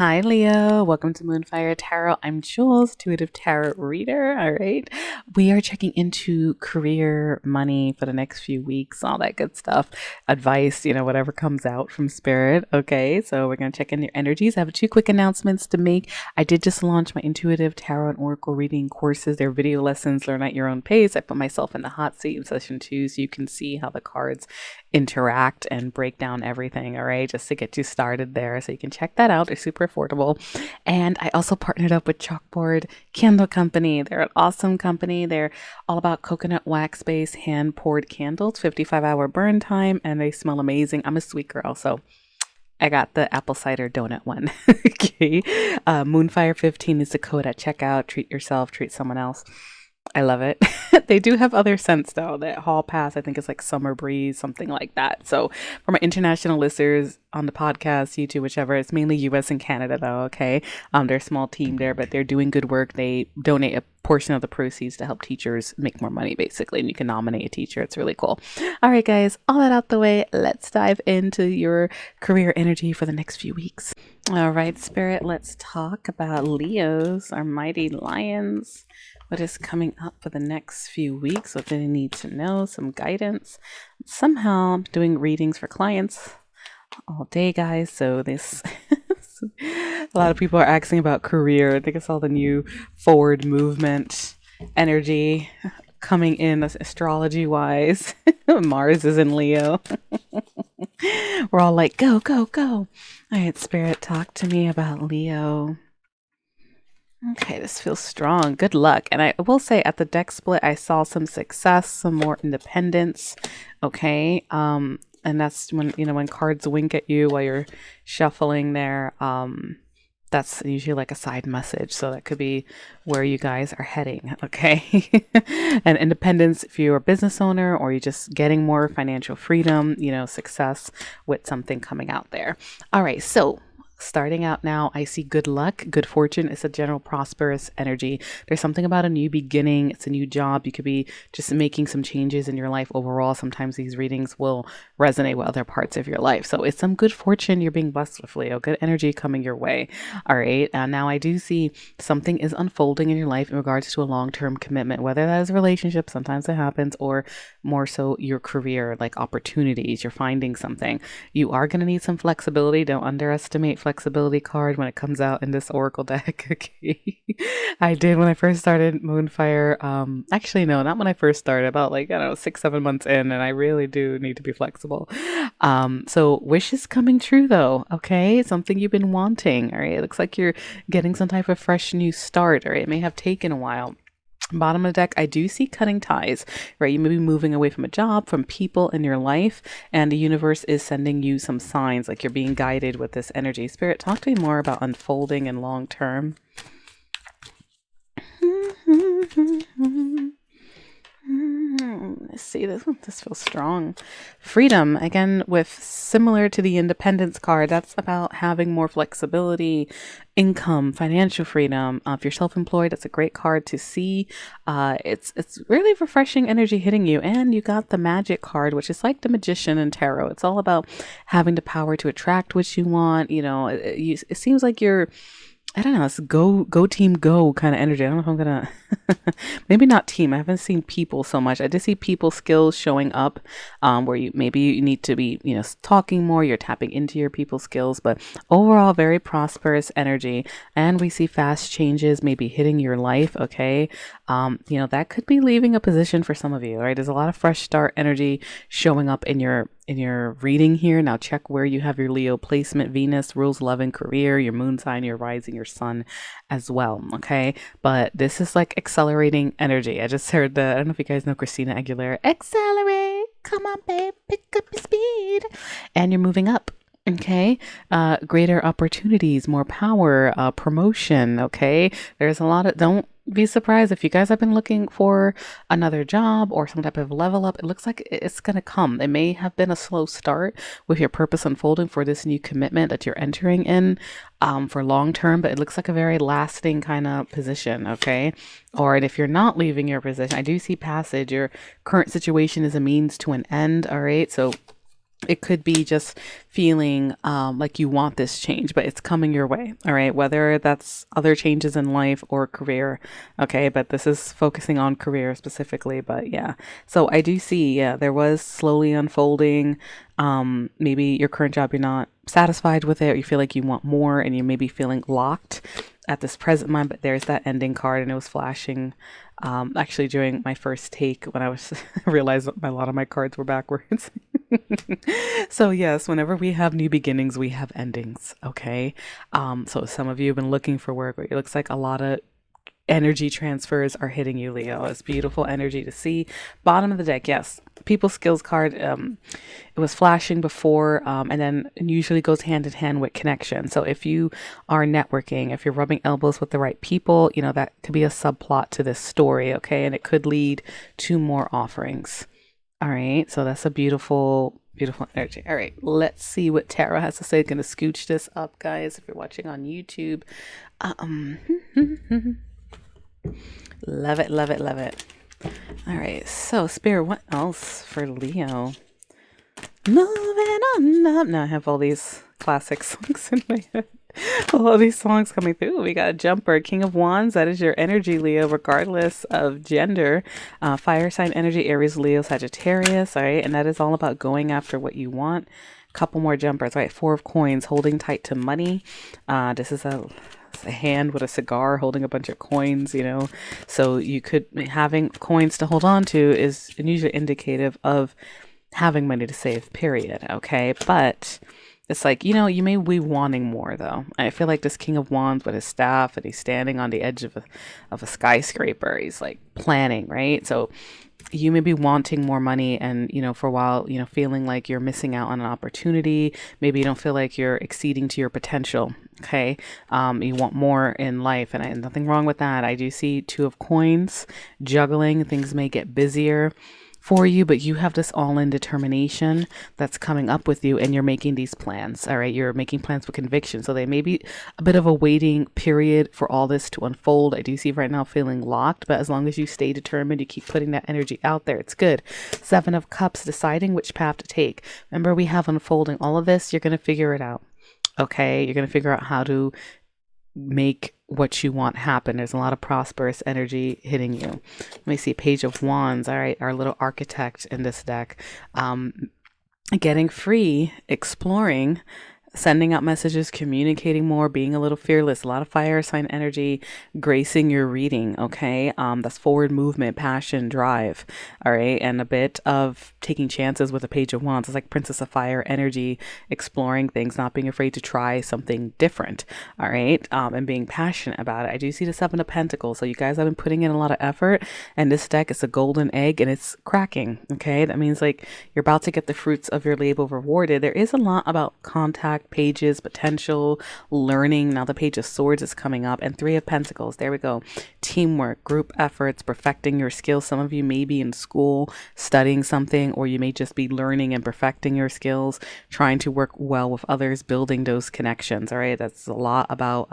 Hi, Leo. Welcome to Moonfire Tarot. I'm Jules, intuitive tarot reader. All right. We are checking into career, money for the next few weeks, all that good stuff. Advice, whatever comes out from spirit. Okay. So we're going to check in your energies. I have two quick announcements to make. I did just launch my intuitive tarot and oracle reading courses. They're video lessons, learn at your own pace. I put myself in the hot seat in session 2 so you can see how the cards interact and break down everything. All right. Just to get you started there. So you can check that out. They're super affordable. And I also partnered up with Chalkboard Candle Company. They're an awesome company. They're all about coconut wax based hand poured candles, 55-hour burn time, and they smell amazing. I'm a sweet girl, so I got the apple cider donut one. Okay. Moonfire 15 is the code at checkout. Treat yourself, treat someone else. I love it. They do have other scents though. That Hall Pass, I think, is like Summer Breeze, something like that. So for my international listeners on the podcast, YouTube, whichever, it's mainly US and Canada though. Okay. They're a small team there, but they're doing good work. They donate a portion of the proceeds to help teachers make more money, basically. And you can nominate a teacher. It's really cool. All right, guys, all that out the way. Let's dive into your career energy for the next few weeks. All right, Spirit, let's talk about Leos, our mighty lions. What is coming up for the next few weeks? What do they need to know? Some guidance. Somehow I'm doing readings for clients all day, guys. So this a lot of people are asking about career. I think it's all the new forward movement energy coming in astrology wise. Mars is in Leo. We're all like, go, go, go. All right, Spirit, talk to me about Leo. Okay, this feels strong. Good luck. And I will say at the deck split, I saw some success, some more independence. Okay. And that's when cards wink at you while you're shuffling there. That's usually like a side message. So that could be where you guys are heading. Okay. And independence, if you're a business owner or you're just getting more financial freedom, success with something coming out there. All right. So starting out now, I see good luck, good fortune. It's a general prosperous energy. There's something about a new beginning. It's a new job. You could be just making some changes in your life overall. Sometimes these readings will resonate with other parts of your life. So it's some good fortune you're being blessed with, Leo. Good energy coming your way. All right. Now I do see something is unfolding in your life in regards to a long-term commitment, whether that is a relationship, sometimes it happens, or more so your career, like opportunities. You're finding something. You are going to need some flexibility. Don't underestimate flexibility card when it comes out in this oracle deck. Okay. I did when I first started Moonfire. Actually, no, not when I first started, about 6-7 months in, and I really do need to be flexible. So wish is coming true though. Okay. Something you've been wanting. All right. It looks like you're getting some type of fresh new start, or it may have taken a while. Bottom of the deck, I do see cutting ties, right? You may be moving away from a job, from people in your life, and the universe is sending you some signs, like you're being guided with this energy. Spirit, talk to me more about unfolding and long term. Let's see, this feels strong. Freedom, again, with similar to the independence card, that's about having more flexibility, income, financial freedom. If you're self-employed, that's a great card to see. It's really refreshing energy hitting you. And you got the magic card, which is like the magician in tarot. It's all about having the power to attract what you want. It seems like you're, I don't know, it's go team go kind of energy. I don't know if I'm gonna maybe not team. I haven't seen people so much. I just see people skills showing up, where you need to be, talking more, you're tapping into your people skills, but overall very prosperous energy. And we see fast changes maybe hitting your life. Okay. That could be leaving a position for some of you, right? There's a lot of fresh start energy showing up in your reading here. Now check where you have your Leo placement. Venus rules love and career, your moon sign, your rising, your sun as well. Okay. But this is like accelerating energy. I just heard I don't know if you guys know Christina Aguilera, accelerate, come on babe, pick up your speed, and you're moving up. Okay. Greater opportunities, more power, promotion. Okay. There's a lot of, don't be surprised if you guys have been looking for another job or some type of level up. It looks like it's going to come. It may have been a slow start with your purpose unfolding for this new commitment that you're entering in, for long term, but it looks like a very lasting kind of position. Okay. Or if you're not leaving your position, I do see passage. Your current situation is a means to an end. All right. So It could be just feeling like you want this change, but it's coming your way. All right. Whether that's other changes in life or career. Okay. But this is focusing on career specifically. But yeah. So I do see, yeah, there was slowly unfolding. Maybe your current job, you're not satisfied with it, or you feel like you want more and you may be feeling locked at this present moment. But there's that ending card and it was flashing actually during my first take when I was realized that a lot of my cards were backwards. So yes, whenever we have new beginnings, we have endings. Okay. So some of you have been looking for work, but it looks like a lot of energy transfers are hitting you, Leo. It's beautiful energy to see. Bottom of the deck, yes. People skills card. It was flashing before, and then it usually goes hand in hand with connection. So if you are networking, if you're rubbing elbows with the right people, you know, that could be a subplot to this story. Okay. And it could lead to more offerings. All right, so that's a beautiful, beautiful energy. All right, let's see what Tara has to say. Gonna scooch this up, guys, if you're watching on YouTube. Um, love it, love it, love it. All right, so Spirit, what else for Leo? Moving on up. Now I have all these classic songs in my head. All these songs coming through. We got a jumper, King of Wands. That is your energy, Leo, regardless of gender. Fire sign energy, Aries, Leo, Sagittarius. All right. And that is all about going after what you want. Couple more jumpers. All right. Four of Coins, holding tight to money. This is a hand with a cigar holding a bunch of coins, you know. So you could, having coins to hold on to is usually indicative of having money to save, period. Okay. But it's like, you know, you may be wanting more though. I feel like this King of Wands with his staff and he's standing on the edge of a skyscraper. He's like planning, right? So you may be wanting more money and, you know, for a while, you know, feeling like you're missing out on an opportunity. Maybe you don't feel like you're exceeding to your potential. Okay. You want more in life and nothing wrong with that. I do see Two of Coins, juggling. Things may get busier for you, but you have this all-in determination that's coming up with you and you're making these plans. All right. You're making plans with conviction. So there may be a bit of a waiting period for all this to unfold. I do see right now feeling locked, but as long as you stay determined, you keep putting that energy out there, it's good. Seven of Cups, deciding which path to take. Remember, we have unfolding all of this. You're going to figure it out. Okay. You're going to figure out how to make what you want happen. There's a lot of prosperous energy hitting you. Let me see. Page of Wands. All right. Our little architect in this deck. Getting free, exploring, sending out messages, communicating more, being a little fearless, a lot of fire sign energy, gracing your reading. Okay. That's forward movement, passion, drive. All right. And a bit of taking chances with a Page of Wands. It's like Princess of Fire energy, exploring things, not being afraid to try something different. All right. And being passionate about it. I do see the Seven of Pentacles. So you guys have been putting in a lot of effort and this deck is a golden egg and it's cracking. Okay. That means like you're about to get the fruits of your labor rewarded. There is a lot about contact, pages, potential, learning. Now the Page of Swords is coming up and Three of Pentacles. There we go. Teamwork, group efforts, perfecting your skills. Some of you may be in school studying something, or you may just be learning and perfecting your skills, trying to work well with others, building those connections. All right. That's a lot about,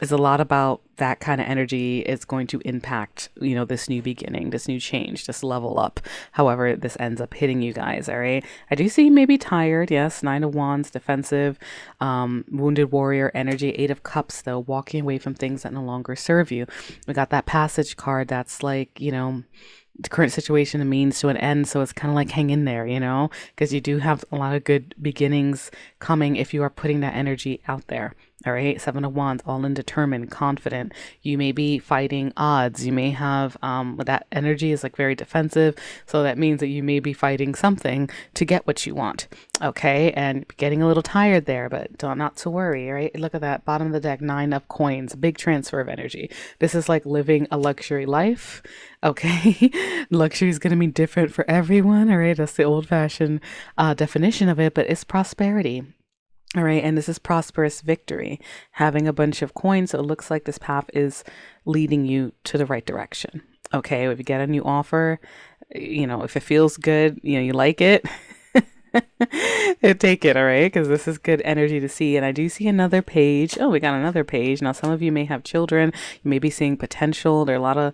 is a lot about that kind of energy is going to impact, you know, this new beginning, this new change, this level up, however this ends up hitting you guys. All right. I do see you may be tired. Yes. Nine of Wands, defensive, wounded warrior energy. Eight of Cups, though, walking away from things that no longer serve you. We got that Passage card. That's like, you know, the current situation, a means to an end. So it's kind of like hang in there, you know, because you do have a lot of good beginnings coming if you are putting that energy out there. All right. Seven of Wands, all in, determined, confident. You may be fighting odds. You may have that energy is like very defensive. So that means that you may be fighting something to get what you want. Okay. And getting a little tired there, but don't, not to worry. All right. Look at that bottom of the deck, Nine of Coins, big transfer of energy. This is like living a luxury life. Okay. Luxury is going to be different for everyone. All right. That's the old fashioned definition of it, but it's prosperity. All right. And this is prosperous victory, having a bunch of coins. So it looks like this path is leading you to the right direction. Okay. If you get a new offer, you know, if it feels good, you know, you like it, Take it, all right, because this is good energy to see. And I do see another page. Oh, we got another page. Now, some of you may have children. You may be seeing potential. There are a lot of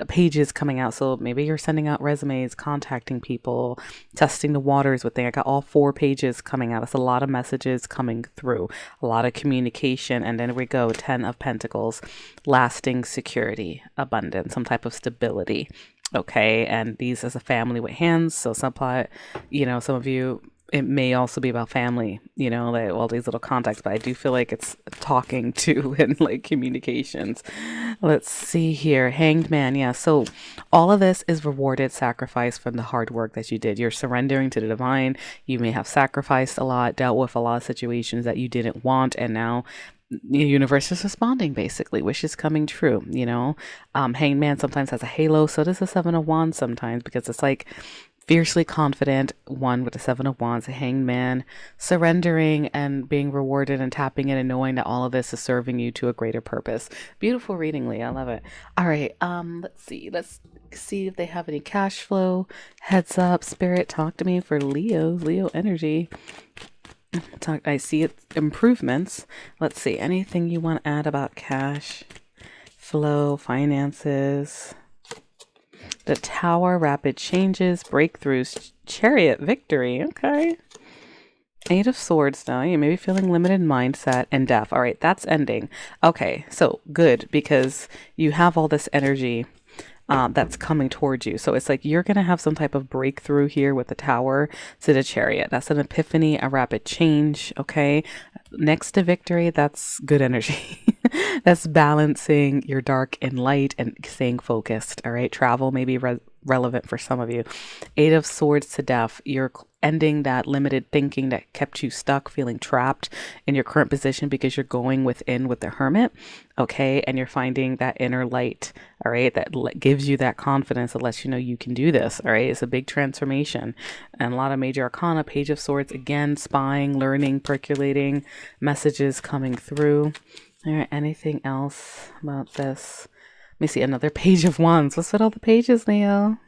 pages coming out. So maybe you're sending out resumes, contacting people, testing the waters with things. I got all 4 pages coming out. It's a lot of messages coming through, a lot of communication. And then we go 10 of Pentacles, lasting security, abundance, some type of stability. Okay. And these as a family with hands. So some of you, it may also be about family, like all these little contacts, but I do feel like it's talking to and like communications. Let's see here. Hanged Man. Yeah. So all of this is rewarded sacrifice from the hard work that you did. You're surrendering to the divine. You may have sacrificed a lot, dealt with a lot of situations that you didn't want. And now the universe is responding, basically, wishes coming true. Hanged Man sometimes has a halo. So does the 7 of Wands sometimes, because it's like fiercely confident one with the 7 of Wands, a hanged man, surrendering and being rewarded and tapping in and knowing that all of this is serving you to a greater purpose. Beautiful reading, Leah. I love it. All right. Let's see if they have any cash flow. Heads up, Spirit, talk to me for Leo energy. I see it improvements. Let's see. Anything you want to add about cash flow, finances? The Tower, rapid changes, breakthroughs, Chariot, victory. Okay. 8 of Swords now. You may be feeling limited mindset and death. All right, that's ending. Okay, so good, because you have all this energy that's coming towards you. So it's like you're going to have some type of breakthrough here with the Tower to the Chariot. That's an epiphany, a rapid change. Okay. Next to victory, that's good energy. That's balancing your dark and light and staying focused. All right. Travel may be relevant for some of you. 8 of Swords to death. You're ending that limited thinking that kept you stuck, feeling trapped in your current position, because you're going within with the Hermit. Okay. And you're finding that inner light. All right. That gives you that confidence that lets you know you can do this. All right. It's a big transformation and a lot of major arcana. Page of Swords, again, spying, learning, percolating, messages coming through. All right. Anything else about this? Let me see. Another Page of Wands. What's with all the pages, Leo?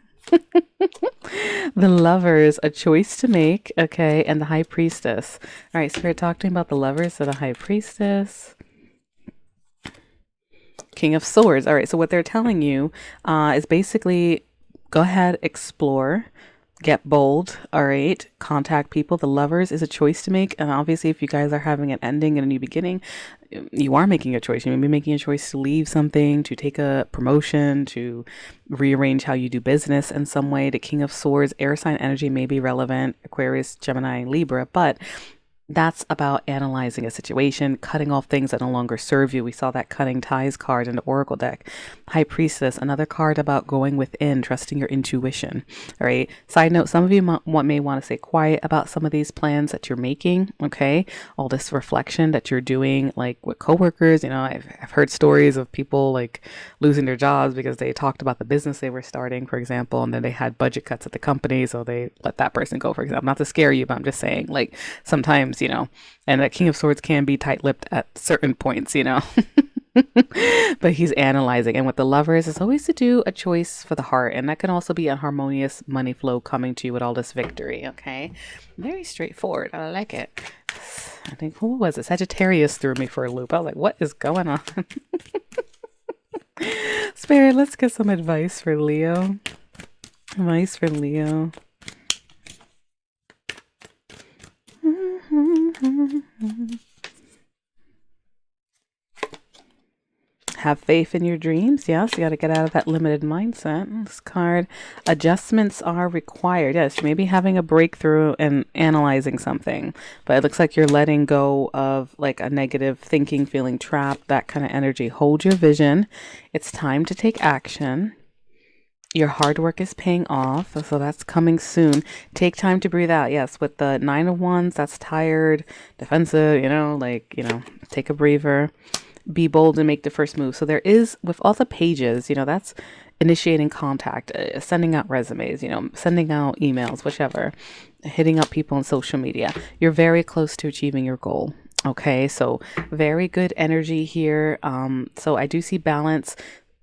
The Lovers, a choice to make. Okay. And the High Priestess. All right. Spirit, talk to me about the Lovers and the High Priestess. King of Swords. All right. So what they're telling you is basically go ahead, explore, get bold. All right. Contact people. The Lovers is a choice to make. And obviously, if you guys are having an ending and a new beginning, you are making a choice. You may be making a choice to leave something, to take a promotion, to rearrange how you do business in some way. The King of Swords, air sign energy may be relevant. Aquarius, Gemini, Libra, but that's about analyzing a situation, cutting off things that no longer serve you. We saw that cutting ties card in the Oracle deck. High Priestess, another card about going within, trusting your intuition. All right. Side note, some of you may want to stay quiet about some of these plans that you're making. Okay. All this reflection that you're doing, like with coworkers. I've heard stories of people like losing their jobs because they talked about the business they were starting, for example, and then they had budget cuts at the company. So they let that person go, for example. Not to scare you, but I'm just saying, like, sometimes, and that King of Swords can be tight-lipped at certain points, but he's analyzing. And with the Lovers, it's always to do a choice for the heart. And that can also be a harmonious money flow coming to you with all this victory. Okay. Very straightforward. I like it. I think, who was it? Sagittarius threw me for a loop. I was like, what is going on? Spirit, let's get some advice for Leo. Advice for Leo. Have faith in your dreams. Yes, you got to get out of that limited mindset. This card, adjustments are required. Yes, you may be having a breakthrough and analyzing something, but it looks like you're letting go of like a negative thinking, feeling trapped, that kind of energy. Hold your vision. It's time to take action. Your hard work is paying off, so that's coming soon. Take time to breathe out. Yes, with the 9 of Wands, that's tired, defensive, take a breather. Be bold and make the first move. So there is, with all the pages, that's initiating contact, sending out resumes, sending out emails, whichever, hitting up people on social media. You're very close to achieving your goal. Okay, so very good energy here. So I do see balance.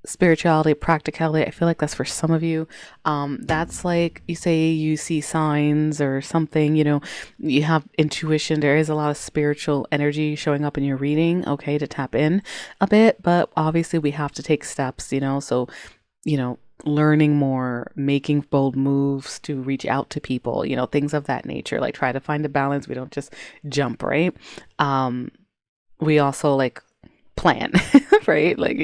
spirituality, practicality. I feel like that's for some of you. That's like you say you see signs or something, you have intuition. There is a lot of spiritual energy showing up in your reading, okay, to tap in a bit. But obviously, we have to take steps, so, learning more, making bold moves to reach out to people, things of that nature. Like try to find a balance. We don't just jump, right? We also like plan, right? Like,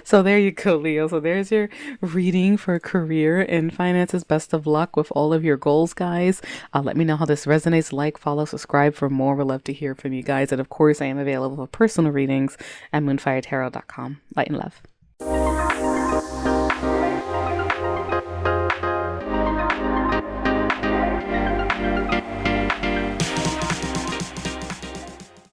so there you go, Leo. So there's your reading for career and finances. Best of luck with all of your goals, guys. Let me know how this resonates. Like, follow, subscribe for more. We'd love to hear from you guys. And of course, I am available for personal readings at moonfiretarot.com. Light and love.